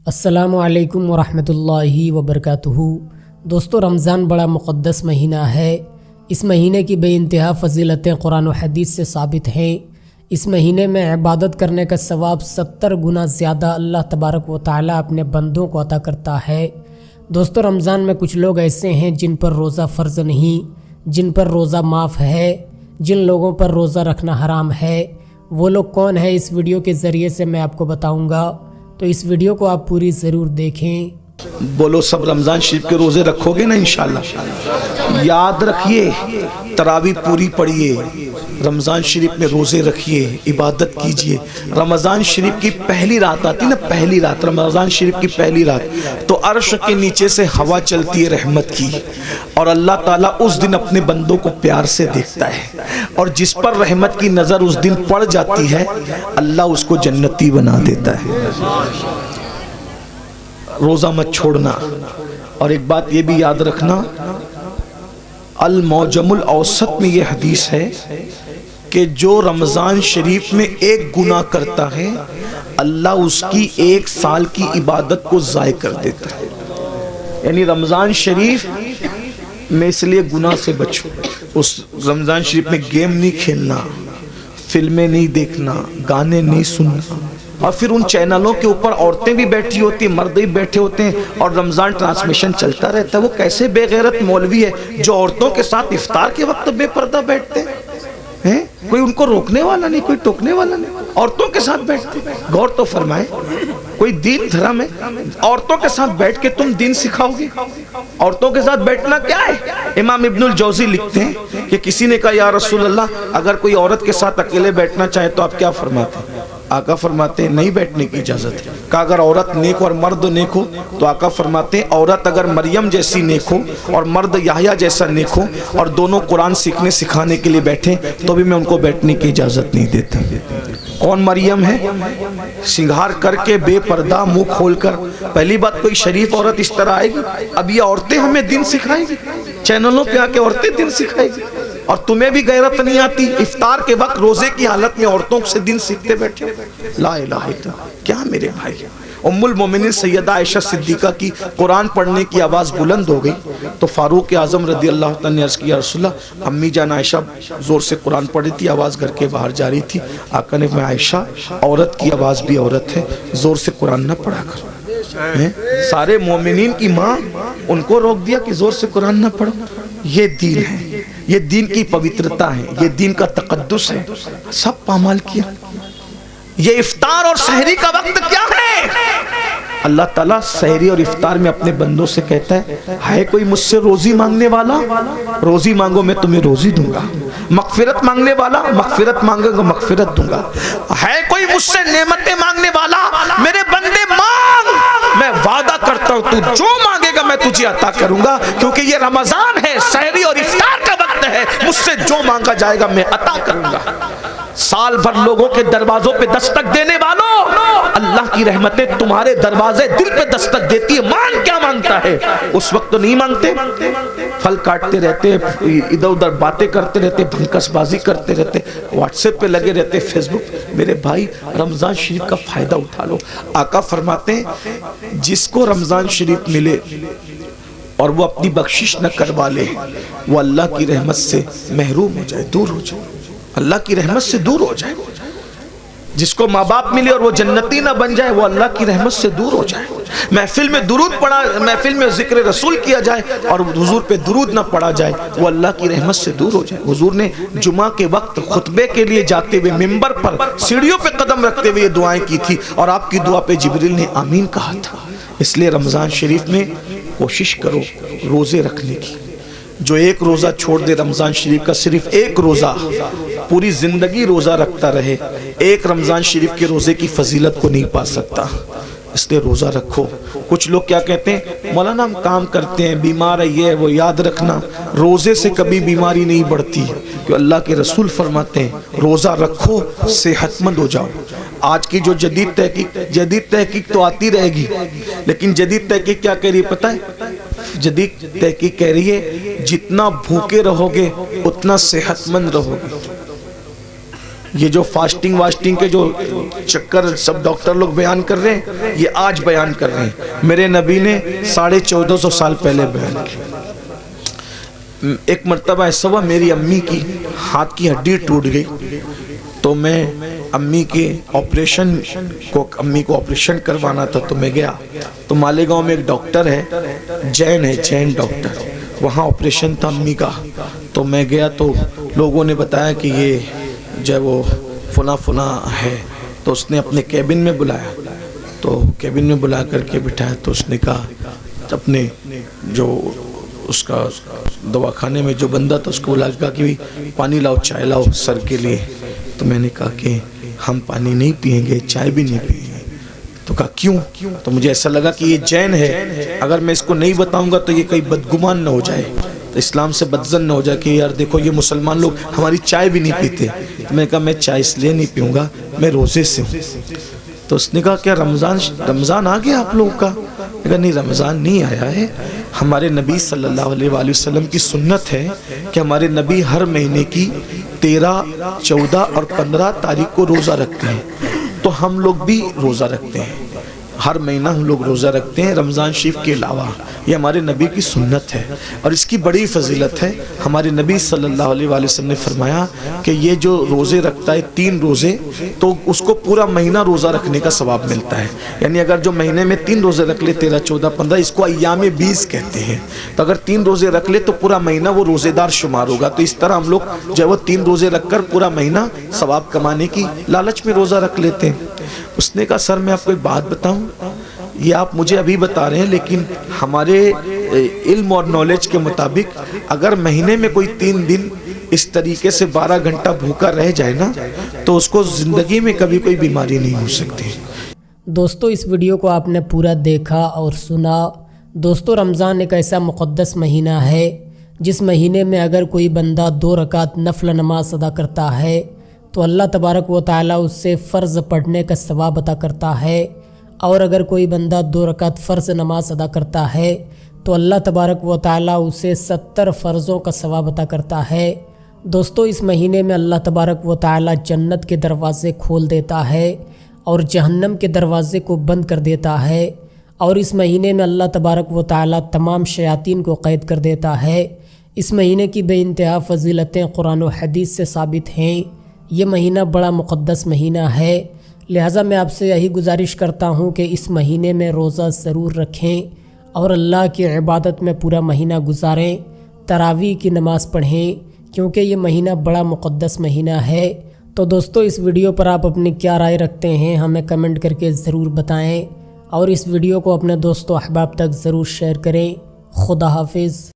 السلام علیکم ورحمۃ اللہ وبرکاتہ۔ دوستو، رمضان بڑا مقدس مہینہ ہے۔ اس مہینے کی بے انتہا فضیلتیں قرآن و حدیث سے ثابت ہیں۔ اس مہینے میں عبادت کرنے کا ثواب 70 گنا زیادہ اللہ تبارک و تعالیٰ اپنے بندوں کو عطا کرتا ہے۔ دوستو، رمضان میں کچھ لوگ ایسے ہیں جن پر روزہ فرض نہیں، جن پر روزہ معاف ہے، جن لوگوں پر روزہ رکھنا حرام ہے۔ وہ لوگ کون ہیں، اس ویڈیو کے ذریعے سے میں آپ کو بتاؤں گا، تو اس ویڈیو کو آپ پوری ضرور دیکھیں۔ بولو سب رمضان شریف کے روزے رکھو گے نا انشاءاللہ؟ یاد رکھیے، تراویح پوری پڑھیے، رمضان شریف میں روزے رکھیے، عبادت کیجئے۔ رمضان شریف کی پہلی رات آتی نا، پہلی رات، رمضان شریف کی پہلی رات، تو عرش کے نیچے سے ہوا چلتی ہے رحمت کی، اور اللہ تعالیٰ اس دن اپنے بندوں کو پیار سے دیکھتا ہے، اور جس پر رحمت کی نظر اس دن پڑ جاتی ہے اللہ اس کو جنتی بنا دیتا ہے۔ روزہ مت چھوڑنا۔ اور ایک بات یہ بھی یاد رکھنا، المعجم الاوسط میں یہ حدیث ہے کہ جو رمضان شریف میں ایک گناہ کرتا ہے اللہ اس کی 1 سال کی عبادت کو ضائع کر دیتا ہے۔ یعنی رمضان شریف میں اس لیے گناہ سے بچو۔ اس رمضان شریف میں گیم نہیں کھیلنا، فلمیں نہیں دیکھنا، گانے نہیں سننا، اور پھر ان چینلوں کے اوپر عورتیں بھی بیٹھی ہوتی ہیں، مرد بھی بیٹھے ہوتے ہیں، اور رمضان ٹرانسمیشن چلتا رہتا ہے۔ وہ کیسے بے غیرت مولوی ہے جو عورتوں کے ساتھ افطار کے وقت بے پردہ بیٹھتے ہیں؟ کوئی ان کو روکنے والا نہیں، کوئی ٹوکنے والا نہیں، عورتوں کے ساتھ بیٹھتے ہیں۔ غور تو فرمائیں، کوئی دین دھرم ہے؟ عورتوں کے ساتھ بیٹھ کے تم دین سکھاؤ گے؟ عورتوں کے ساتھ بیٹھنا کیا ہے؟ امام ابن الجوزی لکھتے ہیں کہ کسی نے کہا یا رسول اللہ، اگر کوئی عورت کے ساتھ اکیلے بیٹھنا چاہے تو آپ کیا فرماتے ہیں؟ آقا فرماتے ہیں نہیں بیٹھنے کی اجازت ہے۔ کہا اگر عورت نیک اور مرد نیک ہو؟ تو آقا فرماتے ہیں عورت اگر مریم جیسی نیک ہو اور مرد یحییٰ جیسا نیک ہو اور دونوں قرآن سیکھنے سکھانے کے لیے بیٹھیں تو بھی میں ان کو بیٹھنے کی اجازت نہیں دیتا۔ کون مریم ہے؟ سنگھار کر کے بے پردہ منہ کھول کر، پہلی بات کوئی شریف عورت اس طرح آئے گی؟ اب یہ عورتیں ہمیں دین سکھائیں گی، چینلوں پہ آ کے عورتیں دین سکھائیں گی، اور تمہیں بھی غیرت نہیں آتی؟ افطار کے وقت روزے کی حالت میں عورتوں سے دین سیکھتے بیٹھے۔ لا الہ الا اللہ۔ کیا میرے بھائی، ام المومنین سیدہ عائشہ صدیقہ کی قرآن پڑھنے کی آواز بلند ہو گئی تو فاروق اعظم رضی اللہ تعالیٰ نے عرض کیا رسول اللہ، امی جان عائشہ زور سے قرآن پڑھی تھی، آواز گھر کے باہر جا رہی تھی۔ آقا نے فرمایا عائشہ، عورت کی آواز بھی عورت ہے، زور سے قرآن نہ پڑھا کر۔ سارے مومنین کی ماں، ان کو روک دیا کہ زور سے قرآن نہ پڑھو۔ یہ دین ہے، یہ دین کی پوترتا ہے، یہ دین کا تقدس ہے، سب پامال کیا۔ یہ افطار اور سحری کا وقت کیا ہے؟ اللہ تعالیٰ سحری اور افطار میں اپنے بندوں سے کہتا ہے کوئی مجھ سے روزی مانگنے والا؟ روزی مانگو میں تمہیں روزی دوں گا۔ مغفرت مانگنے والا؟ مغفرت مانگے گا مغفرت دوں گا۔ ہے کوئی مجھ سے نعمتیں مانگنے والا؟ میرے بندے مانگ، میں وعدہ کرتا ہوں تو جو مانگے گا میں تجھے عطا کروں گا، کیونکہ یہ رمضان ہے، سحری اور افطار کا وقت ہے، مجھ سے جو مانگا جائے گا میں عطا کروں گا۔ سال بھر لوگوں کے دروازوں پہ دستک دینے والوں، اللہ کی رحمتیں تمہارے دروازے دل پہ دستک دیتی ہے۔ مان کیا مانگتا ہے؟ اس وقت تو نہیں مانگتے، پھل کاٹتے رہتے، ادھر ادھر باتیں کرتے رہتے، بھنکس بازی کرتے رہتے، واٹس ایپ پہ لگے رہتے، فیس بک۔ میرے بھائی، رمضان شریف کا فائدہ اٹھا لو۔ آقا فرماتے ہیں جس کو رمضان شریف ملے اور وہ اپنی بخشش نہ کروا لے، وہ اللہ کی رحمت سے محروم ہو جائے، دور ہو جائے، اللہ کی رحمت سے دور ہو جائے۔ جس کو ماں باپ ملے اور وہ جنتی نہ بن جائے، وہ اللہ کی رحمت سے دور ہو جائے۔ محفل میں درود پڑھا، محفل میں ذکر رسول کیا جائے اور حضور پہ درود نہ پڑھا جائے، وہ اللہ کی رحمت سے دور ہو جائے۔ حضور نے جمعہ کے وقت خطبے کے لیے جاتے ہوئے ممبر پر سیڑھیوں پہ قدم رکھتے ہوئے یہ دعائیں کی تھی، اور آپ کی دعا پہ جبریل نے آمین کہا تھا۔ اس لیے رمضان شریف میں کوشش کرو روزے رکھنے کی۔ جو ایک روزہ چھوڑ دے رمضان شریف کا، صرف ایک روزہ، پوری زندگی روزہ رکھتا رہے، ایک رمضان شریف کے روزے کی فضیلت کو نہیں پا سکتا۔ اس لیے روزہ رکھو۔ کچھ لوگ کیا کہتے ہیں، مولانا ہم کام کرتے ہیں، بیمار ہے، یہ ہے وہ۔ یاد رکھنا روزے سے کبھی بیماری نہیں بڑھتی، کہ اللہ کے رسول فرماتے ہیں روزہ رکھو صحت مند ہو جاؤ۔ آج کی جو جدید تحقیق تو آتی رہے گی، لیکن جدید تحقیق کیا کہہ رہی ہے پتہ ہے؟ جدید تحقیق کہہ رہی ہے جتنا بھوکے رہو گے اتنا صحت مند رہو گے۔ یہ جو فاسٹنگ واسٹنگ کے جو چکر سب ڈاکٹر لوگ بیان کر رہے ہیں، یہ آج بیان کر رہے ہیں، میرے نبی نے 1450 سال پہلے بیان کیا۔ ایک مرتبہ ایسا ہوا، میری امی کی ہاتھ کی ہڈی ٹوٹ گئی، تو میں امی کو آپریشن کروانا تھا، تو میں گیا۔ تو مالیگاؤں میں ایک ڈاکٹر ہے، جین ڈاکٹر، وہاں آپریشن تھا امی کا۔ تو میں گیا تو لوگوں نے بتایا کہ یہ جو ہے وہ فلاں ہے۔ تو اس نے اپنے کیبن میں بلایا، تو کیبن میں بلا کر کے بٹھایا، تو اس نے کہا اپنے جو اس کا دواخانے میں جو بندہ تھا اس کو بلا کہا کہ پانی لاؤ، چائے لاؤ سر کے لیے۔ تو میں نے کہا کہ ہم پانی نہیں پیئیں گے، چائے بھی نہیں پیئیں گے۔ تو کہا کیوں؟ تو مجھے ایسا لگا کہ یہ جین ہے، اگر میں اس کو نہیں بتاؤں گا تو یہ کہیں بدگمان نہ ہو جائے، تو اسلام سے بدزن نہ ہو جائے کہ یار دیکھو یہ مسلمان لوگ ہماری چائے بھی نہیں پیتے۔ تو میں نے کہا میں چائے اس لیے نہیں پیوں گا، میں روزے سے ہوں۔ تو اس نے کہا کیا رمضان آ گیا آپ لوگوں کا؟ میں کہا نہیں، رمضان نہیں آیا ہے، ہمارے نبی صلی اللہ علیہ وآلہ وسلم کی سنت ہے کہ ہمارے نبی ہر مہینے کی 13، 14 اور 15 تاریخ کو روزہ رکھتے ہیں، تو ہم لوگ بھی روزہ رکھتے ہیں، ہر مہینہ ہم لوگ روزہ رکھتے ہیں رمضان شریف کے علاوہ۔ یہ ہمارے نبی کی سنت ہے اور اس کی بڑی فضیلت ہے۔ ہمارے نبی صلی اللہ علیہ وآلہ وسلم نے فرمایا کہ یہ جو روزے رکھتا ہے 3 روزے، تو اس کو پورا مہینہ روزہ رکھنے کا ثواب ملتا ہے۔ یعنی اگر جو مہینے میں 3 روزے رکھ لے، 13، 14، 15، اس کو ایام 20 کہتے ہیں، تو اگر 3 روزے رکھ لے تو پورا مہینہ وہ روزے دار شمار ہوگا۔ تو اس طرح ہم لوگ جو ہے وہ 3 روزے رکھ کر پورا مہینہ ثواب کمانے کی لالچ میں روزہ رکھ لیتے ہیں۔ اس نے کہا سر میں آپ کو ایک بات بتاؤں، یہ آپ مجھے ابھی بتا رہے ہیں، لیکن ہمارے علم اور نالج کے مطابق اگر مہینے میں کوئی 3 دن اس طریقے سے 12 گھنٹہ بھوکا رہ جائے نا، تو اس کو زندگی میں کبھی کوئی بیماری نہیں ہو سکتی۔ دوستو اس ویڈیو کو آپ نے پورا دیکھا اور سنا۔ دوستو رمضان ایک ایسا مقدس مہینہ ہے جس مہینے میں اگر کوئی بندہ 2 رکعت نفل نماز ادا کرتا ہے تو اللہ تبارک و تعالیٰ اس سے فرض پڑھنے کا ثواب عطا کرتا ہے، اور اگر کوئی بندہ 2 رکعت فرض نماز ادا کرتا ہے تو اللہ تبارک و تعالیٰ اسے 70 فرضوں کا ثواب عطا کرتا ہے۔ دوستو اس مہینے میں اللہ تبارک و تعالیٰ جنت کے دروازے کھول دیتا ہے اور جہنم کے دروازے کو بند کر دیتا ہے، اور اس مہینے میں اللہ تبارک و تعالیٰ تمام شیاطین کو قید کر دیتا ہے۔ اس مہینے کی بے انتہا فضیلتیں قرآن و حدیث سے ثابت ہیں۔ یہ مہینہ بڑا مقدس مہینہ ہے، لہٰذا میں آپ سے یہی گزارش کرتا ہوں کہ اس مہینے میں روزہ ضرور رکھیں اور اللہ کی عبادت میں پورا مہینہ گزاریں، تراویح کی نماز پڑھیں، کیونکہ یہ مہینہ بڑا مقدس مہینہ ہے۔ تو دوستو اس ویڈیو پر آپ اپنی کیا رائے رکھتے ہیں ہمیں کمنٹ کر کے ضرور بتائیں، اور اس ویڈیو کو اپنے دوستوں احباب تک ضرور شیئر کریں۔ خدا حافظ۔